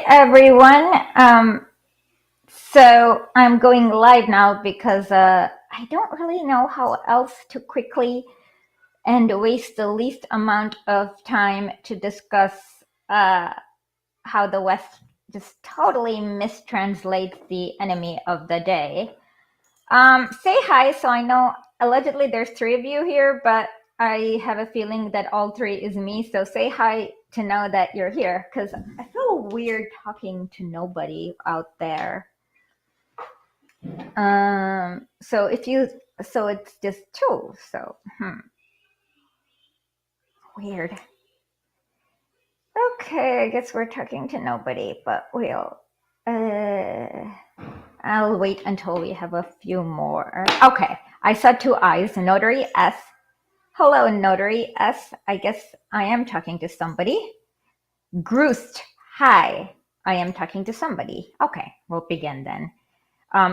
Everyone. So I'm going live now because I don't really know how else to quickly and waste the least amount of time to discuss how the West just totally mistranslates the enemy of the day. Say hi. So I know allegedly there's 3 of you here, but I have a feeling that all 3 is me. So say hi to know that you're here, because I feel weird talking to nobody out there. So it's just 2. So weird. Okay, I guess we're talking to nobody, but I'll wait until we have a few more. Okay, I saw 2 eyes. Notary S. Hello, Notary S. I guess I am talking to somebody. Groost. Hi. I am talking to somebody. Okay, we'll begin then.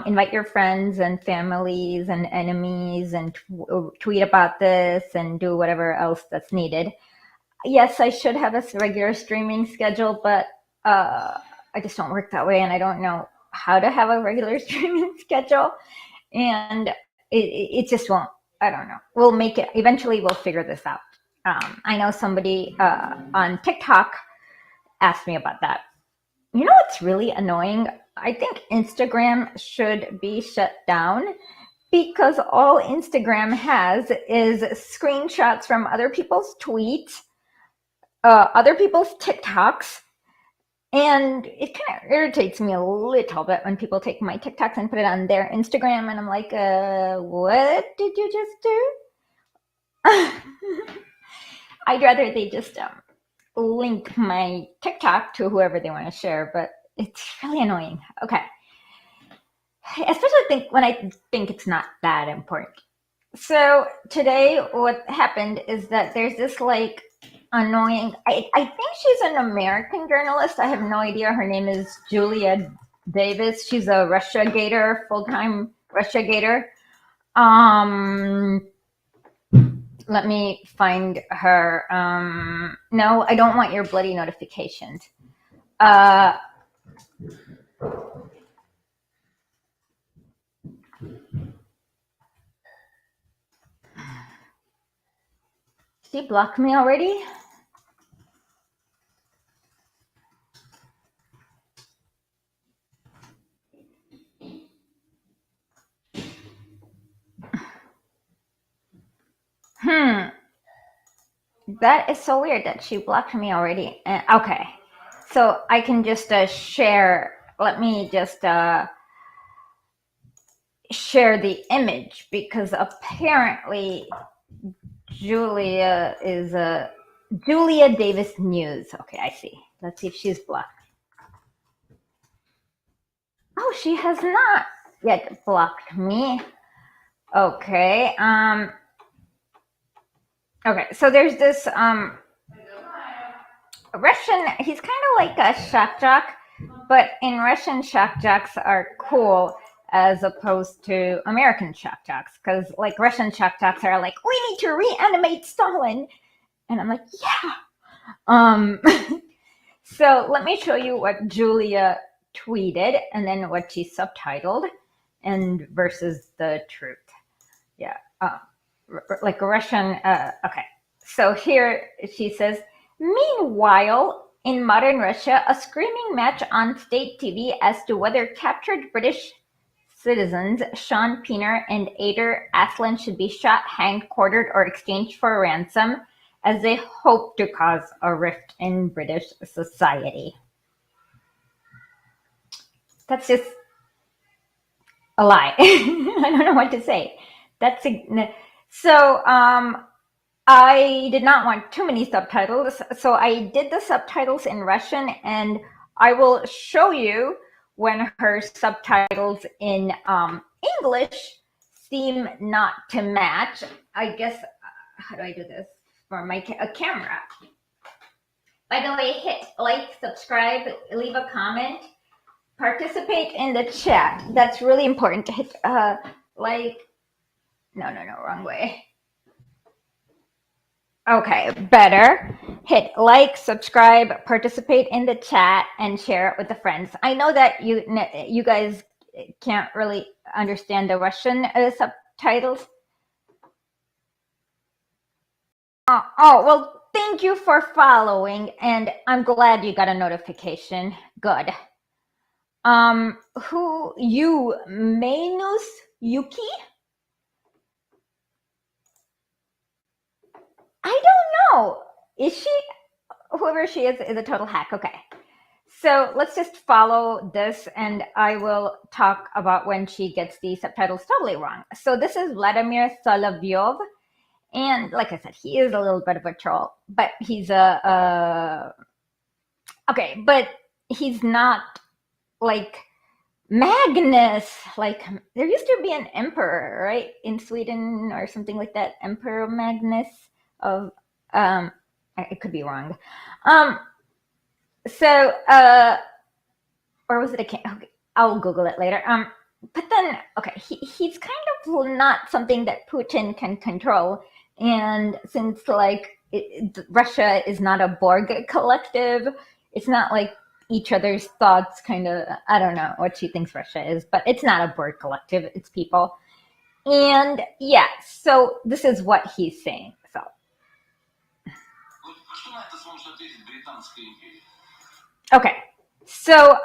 Invite your friends and families and enemies and tweet about this and do whatever else that's needed. Yes, I should have a regular streaming schedule, but I just don't work that way, and I don't know how to have a regular streaming schedule, and it just won't. I don't know. We'll make it. Eventually, we'll figure this out. I know somebody on TikTok asked me about that. You know what's really annoying? I think Instagram should be shut down because all Instagram has is screenshots from other people's tweets, other people's TikToks, and it kind of irritates me a little bit when people take my TikToks and put it on their Instagram, and I'm like, what did you just do? I'd rather they just link my TikTok to whoever they want to share, but it's really annoying. Okay. Especially when I think it's not that important. So today what happened is that there's this annoying, I think she's an American journalist. I have no idea. Her name is Julia Davis. She's a Russiagator, full-time Russiagator. Let me find her. No, I don't want your bloody notifications. She blocked me already? That is so weird that she blocked me already. Okay, so I can just share. Let me just share the image, because apparently Julia is Julia Davis News. Okay, I see. Let's see if she's blocked. Oh, she has not yet blocked me. Okay. Okay, so there's this Russian, he's kind of like a shock jock, but in Russian, shock jocks are cool as opposed to American shock jocks, because Russian shock jocks are like, we need to reanimate Stalin, and I'm like, yeah. So let me show you what Julia tweeted and then what she subtitled and versus the truth. Yeah. Russian. Okay. So here she says, meanwhile, in modern Russia, a screaming match on state TV as to whether captured British citizens Sean Piener and Ader Aslan should be shot, hanged, quartered, or exchanged for a ransom, as they hope to cause a rift in British society. That's just a lie. I don't know what to say. So I did not want too many subtitles, so I did the subtitles in Russian, and I will show you when her subtitles in English seem not to match. I guess, how do I do this for my camera? By the way, hit like, subscribe, leave a comment, participate in the chat. That's really important to hit no, wrong way. Okay, better. Hit like, subscribe, participate in the chat, and share it with the friends. I know that you guys can't really understand the Russian subtitles. Oh, well, thank you for following, and I'm glad you got a notification. Good. Who you, Mainus Yuki? I don't know. Is she? Whoever she is a total hack. Okay. So let's just follow this, and I will talk about when she gets the subtitles totally wrong. So this is Vladimir Solovyov, and like I said, he is a little bit of a troll, but he's okay, but he's not like Magnus. Like there used to be an emperor, right, in Sweden or something like that, Emperor Magnus of I could be wrong. So or was it a king? Okay, I'll Google it later. But then, okay, he's kind of not something that Putin can control. And since like Russia is not a Borg collective, it's not like each other's thoughts kind of, I don't know what she thinks Russia is, but it's not a Borg collective, it's people. And yeah, so this is what he's saying. So. Okay, so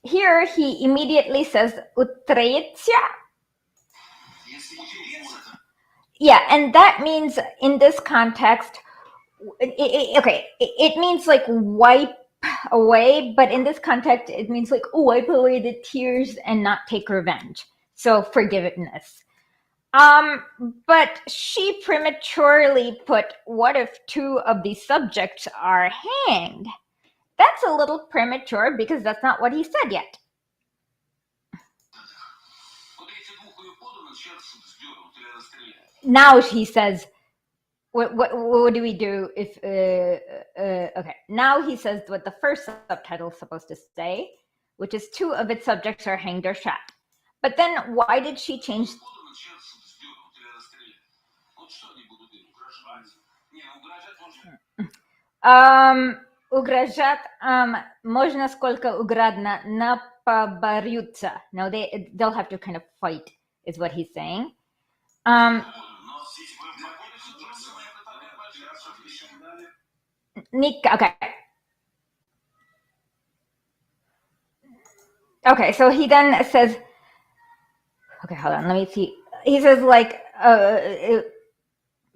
here he immediately says Utrecia. Yeah, and that means in this context, it means like wipe away, but in this context, it means like wipe away the tears and not take revenge. So forgiveness. But she prematurely put, what if two of the subjects are hanged? That's a little premature because that's not what he said yet. Now he says, what do we do if, okay, now he says what the first subtitle is supposed to say, which is two of its subjects are hanged or shot. But then why did she change? Угрожат, можно сколько угодно, но поборются. Now they'll have to kind of fight, is what he's saying. Okay. Okay, so he then says, okay, hold on, let me see. He says like,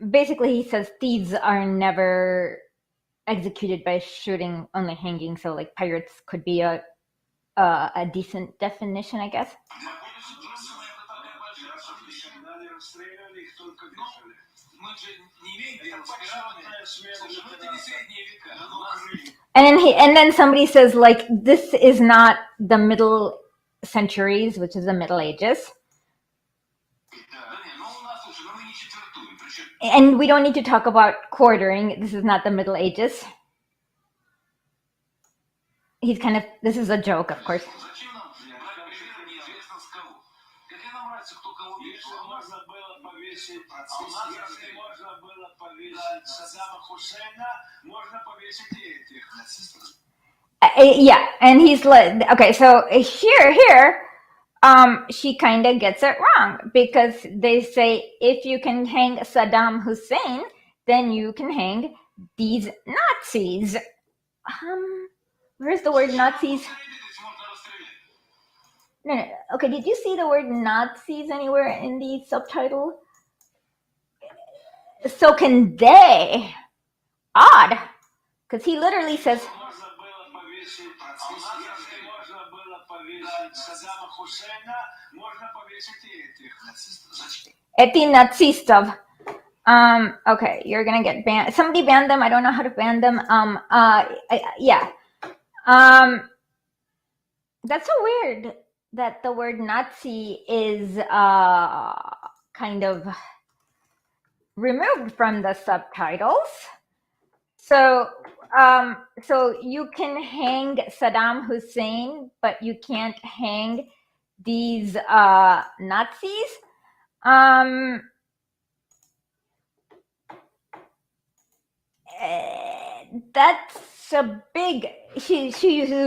basically he says thieves are never executed by shooting, only hanging. So like pirates could be a decent definition, I guess. And then somebody says like this is not the Middle Centuries, which is the Middle Ages. And we don't need to talk about quartering. This is not the Middle Ages. He's kind of, this is a joke, of course. Yeah, and he's like, okay, so here, she kind of gets it wrong because they say if you can hang Saddam Hussein, then you can hang these Nazis. Where's the word Nazis? No. Okay, did you see the word Nazis anywhere in the subtitle? So can they? Odd, because he literally says. Эти нацистов. Okay, you're gonna get banned. Somebody banned them. I don't know how to ban them. Yeah. That's so weird that the word Nazi is kind of removed from the subtitles. So you can hang Saddam Hussein, but you can't hang these Nazis. that's a big, she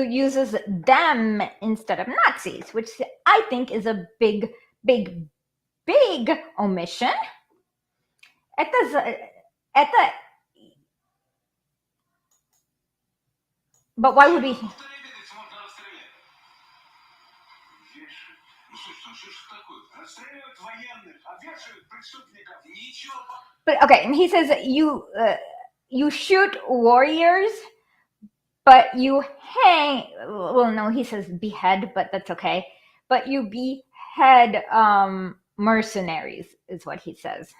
uses them instead of Nazis, which I think is a big omission. But why would we? But okay, and he says you shoot warriors, but you hang. Well, no, he says behead, but that's okay. But you behead mercenaries, is what he says.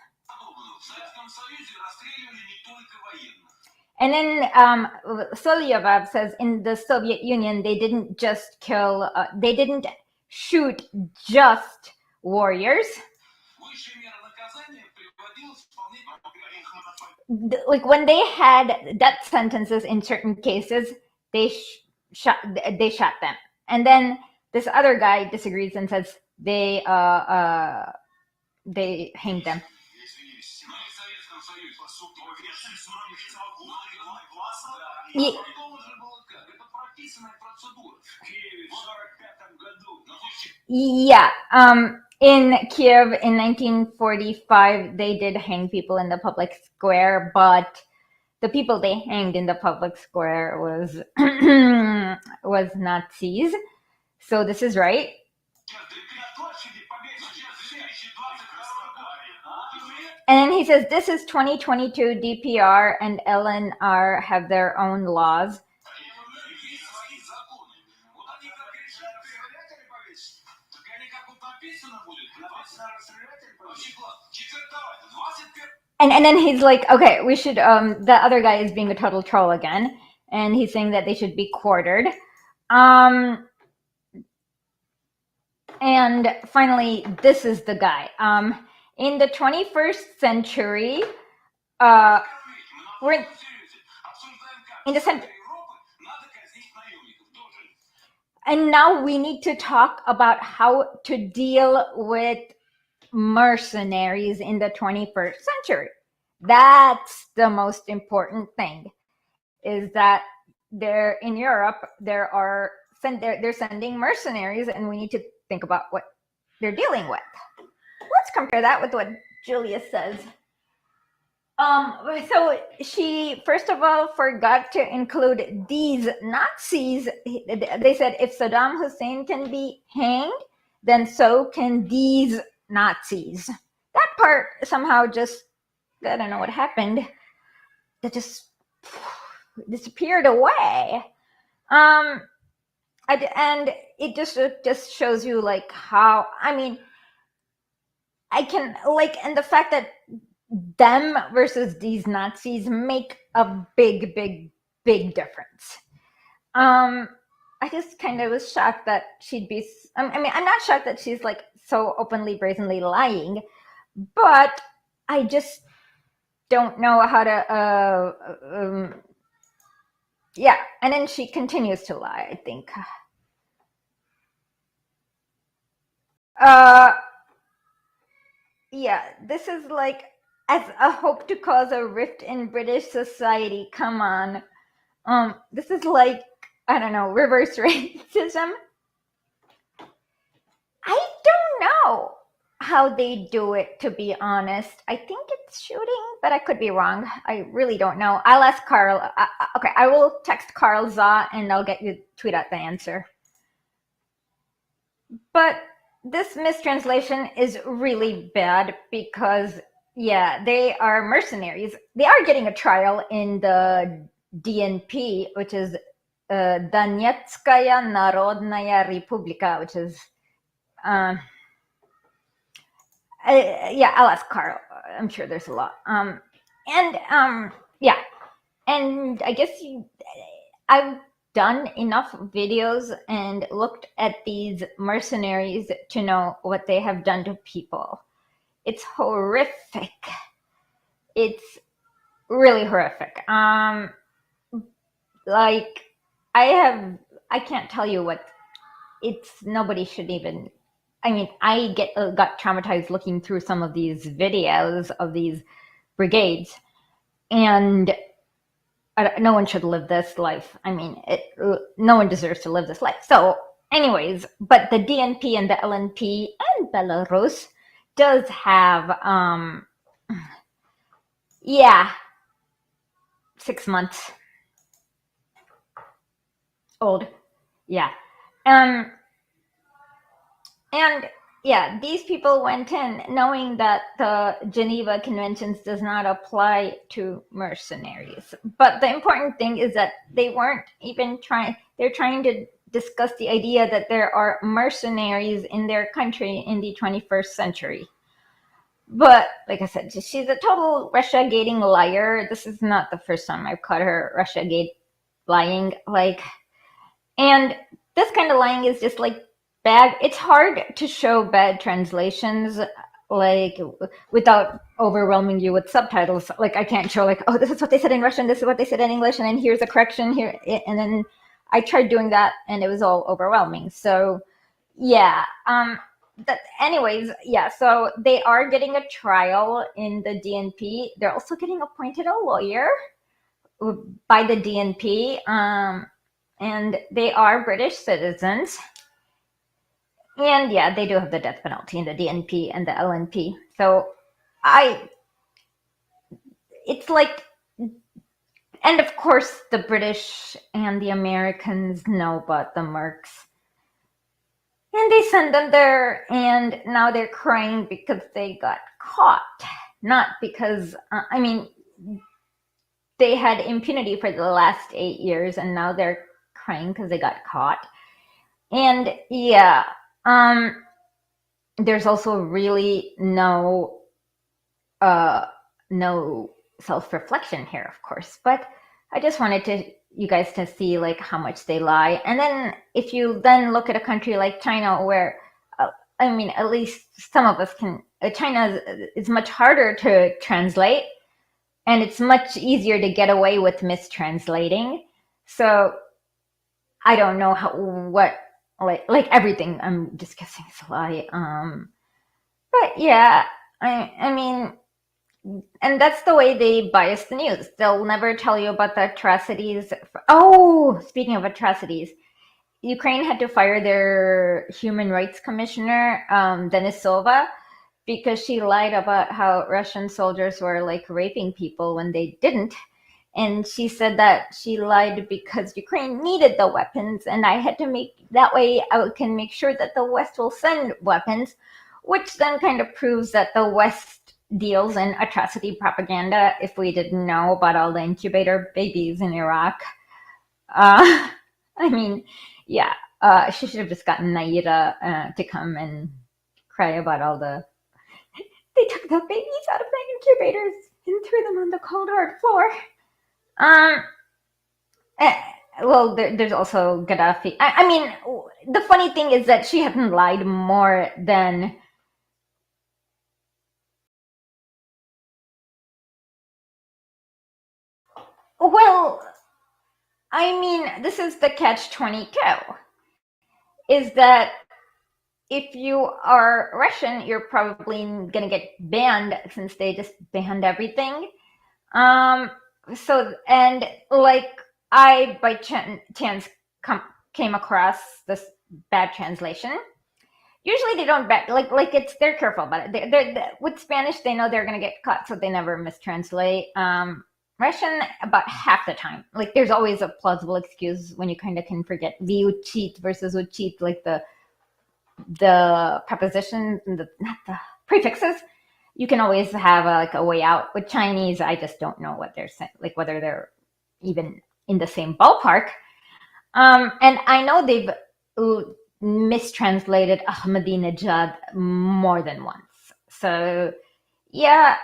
And then Solyevov says in the Soviet Union, they didn't just kill, they didn't shoot just warriors. Like when they had death sentences in certain cases, they shot them. And then this other guy disagrees and says they hanged them. Yeah. In Kiev in 1945, they did hang people in the public square, but the people they hanged in the public square was Nazis. So this is right. And then he says, this is 2022 DPR and LNR have their own laws. And then he's like, okay, we should, the other guy is being a total troll again. And he's saying that they should be quartered. And finally, this is the guy. In the 21st century, we're in the center. And now we need to talk about how to deal with mercenaries in the 21st century. That's the most important thing, is that they're in Europe, they're sending mercenaries, and we need to think about what they're dealing with. Let's compare that with what Julia says. So she, first of all, forgot to include these Nazis. They said if Saddam Hussein can be hanged, then so can these Nazis. That part somehow just, I don't know what happened. That just disappeared away. And it just shows you like how, I mean, I can like, and the fact that them versus these Nazis make a big difference. I just kind of was shocked that she'd be, I mean, I'm not shocked that she's like so openly, brazenly lying, but I just don't know how to, yeah. And then she continues to lie, I think. Yeah, this is like, as a hope to cause a rift in British society. Come on. This is like, I don't know, reverse racism. I don't know how they do it, to be honest. I think it's shooting, but I could be wrong. I really don't know. I'll ask Carl. Okay, I will text Carl Za and I'll get you to tweet out the answer. But this mistranslation is really bad because, yeah, they are mercenaries. They are getting a trial in the DNP, which is Donetskaya Narodnaya Republika, which is, yeah, I'll ask Carl. I'm sure there's a lot. Yeah, and I guess I've done enough videos and looked at these mercenaries to know what they have done to people. It's horrific. It's really horrific. Like I can't tell you what nobody should even, I mean, I got traumatized looking through some of these videos of these brigades, and no one should live this life. I mean, no one deserves to live this life. So, anyways, but the DNP and the LNP and Belarus does have, yeah, 6 months old. Yeah. Um, and yeah, these people went in knowing that the Geneva Conventions does not apply to mercenaries. But the important thing is that they weren't even trying, they're trying to discuss the idea that there are mercenaries in their country in the 21st century. But like I said, she's a total Russia-gating liar. This is not the first time I've caught her Russia-gate lying. And this kind of lying is just like bad. It's hard to show bad translations like without overwhelming you with subtitles. Like I can't show like, oh, this is what they said in Russian, this is what they said in English, and then here's a correction here. And then I tried doing that and it was all overwhelming. So yeah. Anyways, yeah, so they are getting a trial in the DNP. They're also getting appointed a lawyer by the DNP. And they are British citizens. And yeah, they do have the death penalty in the DNP and the LNP. So it's like, and of course the British and the Americans know about the mercs. And they send them there, and now they're crying because they got caught. Not because, they had impunity for the last 8 years, and now they're crying because they got caught. And yeah, there's also really no self-reflection here, of course. But I just wanted you guys to see like how much they lie. And then if you then look at a country like China, where at least some of us can. China is much harder to translate, and it's much easier to get away with mistranslating. So I don't know like everything I'm discussing is a lie. But yeah, I mean, and that's the way they bias the news. They'll never tell you about the atrocities. Oh, speaking of atrocities, Ukraine had to fire their human rights commissioner, Denisova, because she lied about how Russian soldiers were like raping people when they didn't. And she said that she lied because Ukraine needed the weapons, and I had to make that way I can make sure that the West will send weapons, which then kind of proves that the West deals in atrocity propaganda if we didn't know about all the incubator babies in Iraq. Yeah, she should have just gotten Naira to come and cry about all they took the babies out of the incubators and threw them on the cold hard floor. Well, there's also Gaddafi. The funny thing is that she hadn't lied more than. Well, this is the catch-22. Is that if you are Russian, you're probably gonna get banned since they just banned everything. So, and like I by chance came across this bad translation. Usually they don't they're careful about it. They're with Spanish, they know they're gonna get caught, so they never mistranslate. Russian, about half the time, like there's always a plausible excuse when you kind of can forget vyuchit versus uchit, like the prepositions and not the prefixes. You can always have a way out. With Chinese, I just don't know what they're saying, like whether they're even in the same ballpark. And I know they've mistranslated Ahmadinejad more than once. So yeah,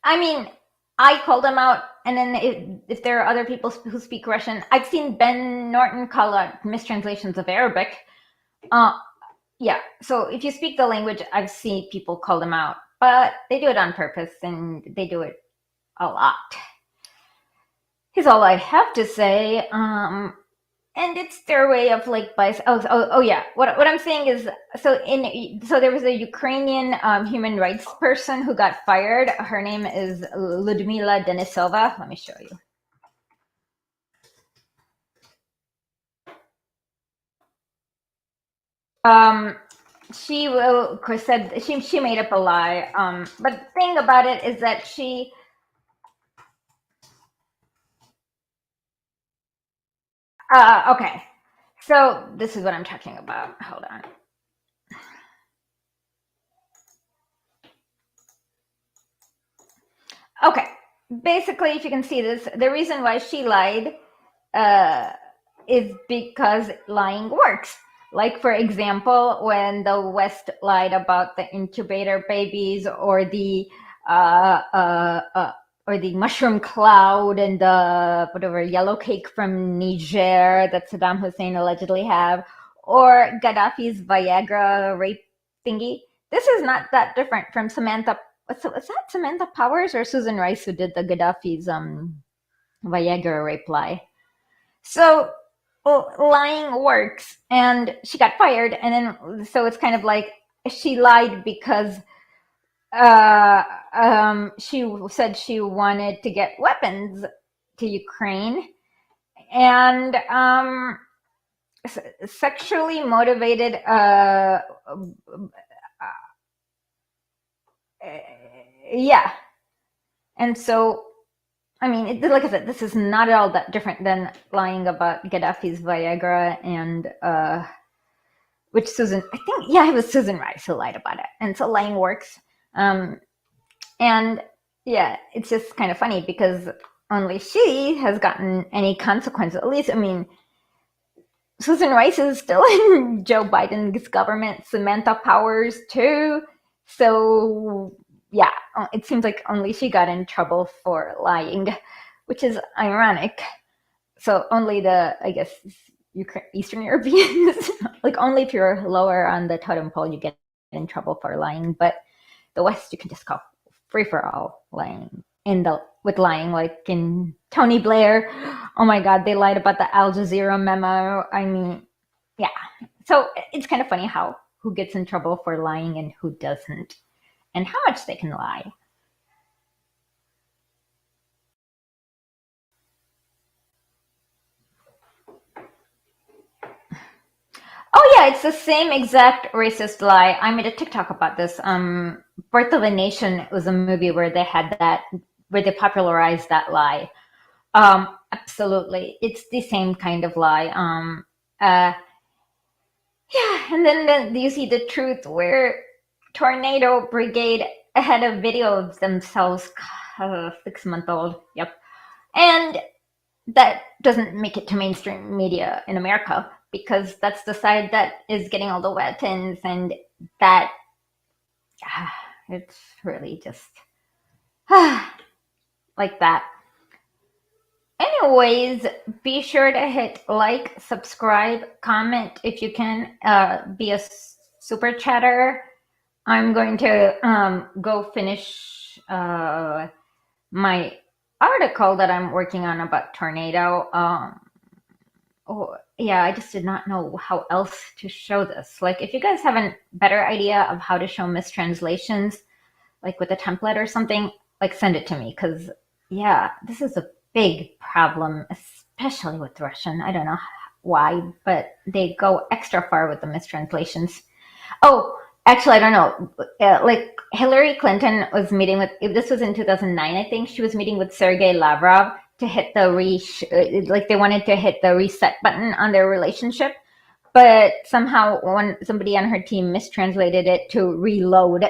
I called them out, and then if there are other people who speak Russian, I've seen Ben Norton call out mistranslations of Arabic. Yeah, so if you speak the language, I've seen people call them out, but they do it on purpose, and they do it a lot. Here's all I have to say. and it's their way of like bias. Oh yeah. What I'm saying is, so there was a Ukrainian human rights person who got fired. Her name is Ludmila Denisova. Let me show you. She will said she made up a lie. But the thing about it is that she. Okay. So this is what I'm talking about. Hold on. Okay. Basically, if you can see this, the reason why she lied is because lying works. Like, for example, when the West lied about the incubator babies uh, uh, uh, or the mushroom cloud and the whatever yellow cake from Niger that Saddam Hussein allegedly have, or Gaddafi's Viagra rape thingy. This is not that different from Samantha. Was that Samantha Powers or Susan Rice who did the Gaddafi's Viagra rape lie? So lying works, and she got fired, and then so it's kind of like she lied because she said she wanted to get weapons to Ukraine, and sexually motivated. Yeah, and so I mean, like I said, this is not at all that different than lying about Gaddafi's Viagra and which Susan, I think, yeah, it was Susan Rice who lied about it. And so lying works. And yeah, it's just kind of funny because only she has gotten any consequences. At least, I mean, Susan Rice is still in Joe Biden's government, Samantha Powers too. So yeah, it seems like only she got in trouble for lying, which is ironic. So only the, I guess, Eastern Europeans, like only if you're lower on the totem pole, you get in trouble for lying. But the West, you can just go free for all lying with lying, like in Tony Blair. Oh my God, they lied about the Al Jazeera memo. I mean, yeah. So it's kind of funny how who gets in trouble for lying and who doesn't, and how much they can lie. Oh yeah, it's the same exact racist lie. I made a TikTok about this. Birth of a Nation was a movie where they had that, where they popularized that lie. Absolutely, it's the same kind of lie. Yeah, and then you see the truth where Tornado Brigade had a video of themselves, 6 month old. Yep, and that doesn't make it to mainstream media in America because that's the side that is getting all the weapons, and that it's really just like that. Anyways, be sure to hit like, subscribe, comment if you can. Be a super chatter. I'm going to go finish my article that I'm working on about tornado. Oh, yeah, I just did not know how else to show this. Like, if you guys have a better idea of how to show mistranslations, like with a template or something, like send it to me. Because, yeah, this is a big problem, especially with Russian. I don't know why, but they go extra far with the mistranslations. Oh, actually, I don't know. Like Hillary Clinton was meeting with, if this was in 2009, I think she was meeting with Sergei Lavrov to hit like they wanted to hit the reset button on their relationship, but somehow somebody on her team mistranslated it to reload,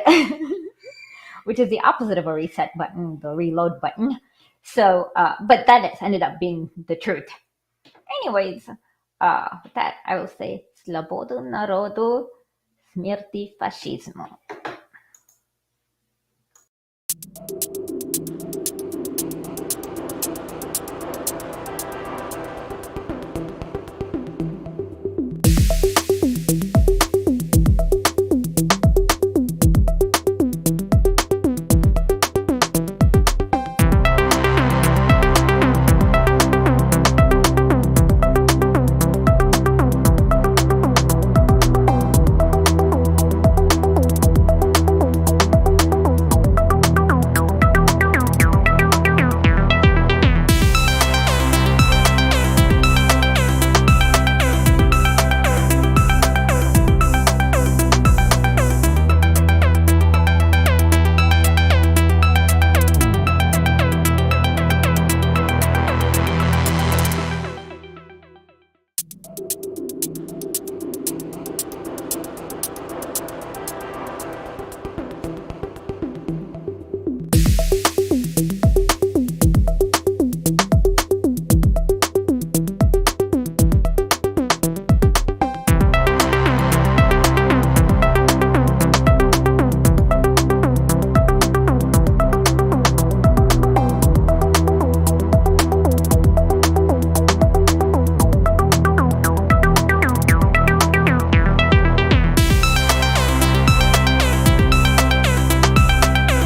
which is the opposite of a reset button, the reload button. So, but that ended up being the truth. Anyways, with that, I will say, Slobodu narodu, смерти фашизму.